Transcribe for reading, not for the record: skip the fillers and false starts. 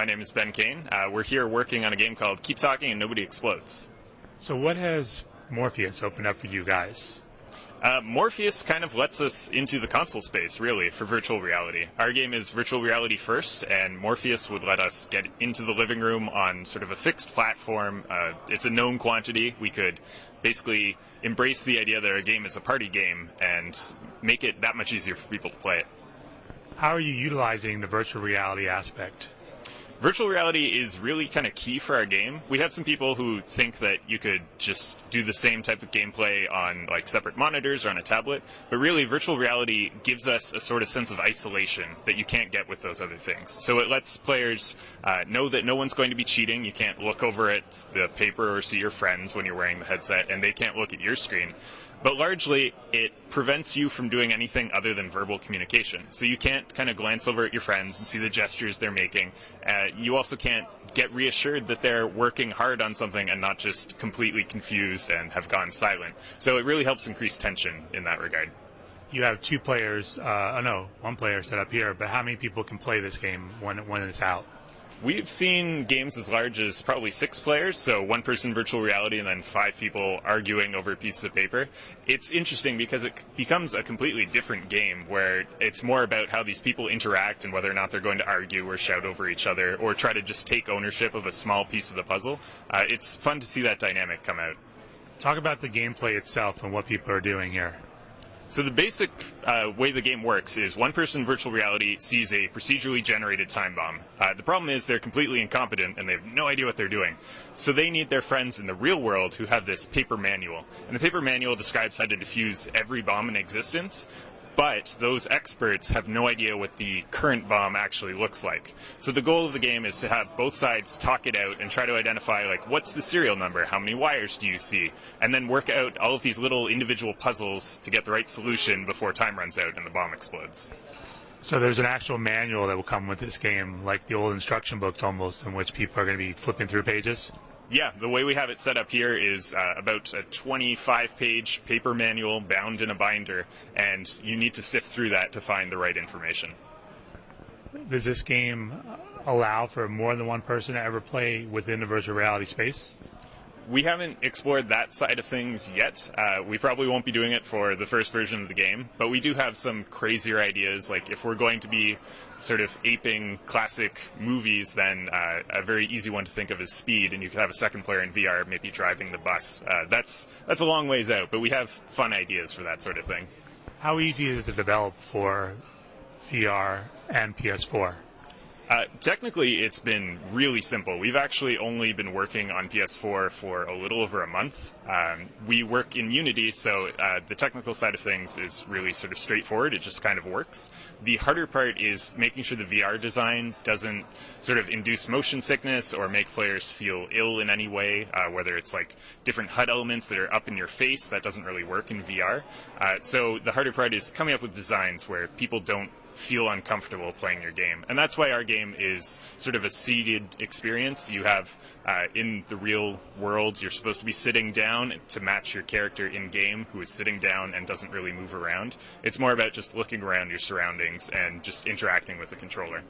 my name is Ben Kane. We're here working on a game called Keep Talking and Nobody Explodes. So what has Morpheus opened up for you guys? Morpheus kind of lets us into the console space, really, for virtual reality. Our game is virtual reality first, and Morpheus would let us get into the living room on sort of a fixed platform. It's a known quantity. We could basically embrace the idea that our game is a party game and make it that much easier for people to play it. How are you utilizing the virtual reality aspect? Virtual reality is really kind of key for our game. We have some people who think that you could just do the same type of gameplay on like separate monitors or on a tablet, but really virtual reality gives us a sort of sense of isolation that you can't get with those other things. So it lets players know that no one's going to be cheating. You can't look over at the paper or see your friends when you're wearing the headset, and they can't look at your screen. But largely, it prevents you from doing anything other than verbal communication. So you can't kind of glance over at your friends and see the gestures they're making. You also can't get reassured that they're working hard on something and not just completely confused and have gone silent. So it really helps increase tension in that regard. You have one player set up here, but how many people can play this game when it's out? We've seen games as large as probably 6 players, so one person virtual reality and then 5 people arguing over pieces of paper. It's interesting because it becomes a completely different game where it's more about how these people interact and whether or not they're going to argue or shout over each other or try to just take ownership of a small piece of the puzzle. It's fun to see that dynamic come out. Talk about the gameplay itself and what people are doing here. So the basic way the game works is one person in virtual reality sees a procedurally generated time bomb. The problem is they're completely incompetent and they have no idea what they're doing. So they need their friends in the real world who have this paper manual. And the paper manual describes how to defuse every bomb in existence. But those experts have no idea what the current bomb actually looks like. So the goal of the game is to have both sides talk it out and try to identify, like, what's the serial number? How many wires do you see? And then work out all of these little individual puzzles to get the right solution before time runs out and the bomb explodes. So there's an actual manual that will come with this game, like the old instruction books almost, in which people are going to be flipping through pages? Yeah, the way we have it set up here is about a 25-page paper manual bound in a binder, and you need to sift through that to find the right information. Does this game allow for more than one person to ever play within the virtual reality space? We haven't explored that side of things yet. We probably won't be doing it for the first version of the game, but we do have some crazier ideas. Like if we're going to be sort of aping classic movies, then a very easy one to think of is Speed, and you could have a second player in VR maybe driving the bus. That's a long ways out, but we have fun ideas for that sort of thing. How easy is it to develop for VR and PS4? Technically, it's been really simple. We've actually only been working on PS4 for a little over a month. We work in Unity, so the technical side of things is really sort of straightforward. It just kind of works. The harder part is making sure the VR design doesn't sort of induce motion sickness or make players feel ill in any way, whether it's like different HUD elements that are up in your face. That doesn't really work in VR. So the harder part is coming up with designs where people don't feel uncomfortable playing your game. And that's why our game is sort of a seated experience. You have, in the real world, you're supposed to be sitting down to match your character in-game who is sitting down and doesn't really move around. It's more about just looking around your surroundings and just interacting with the controller.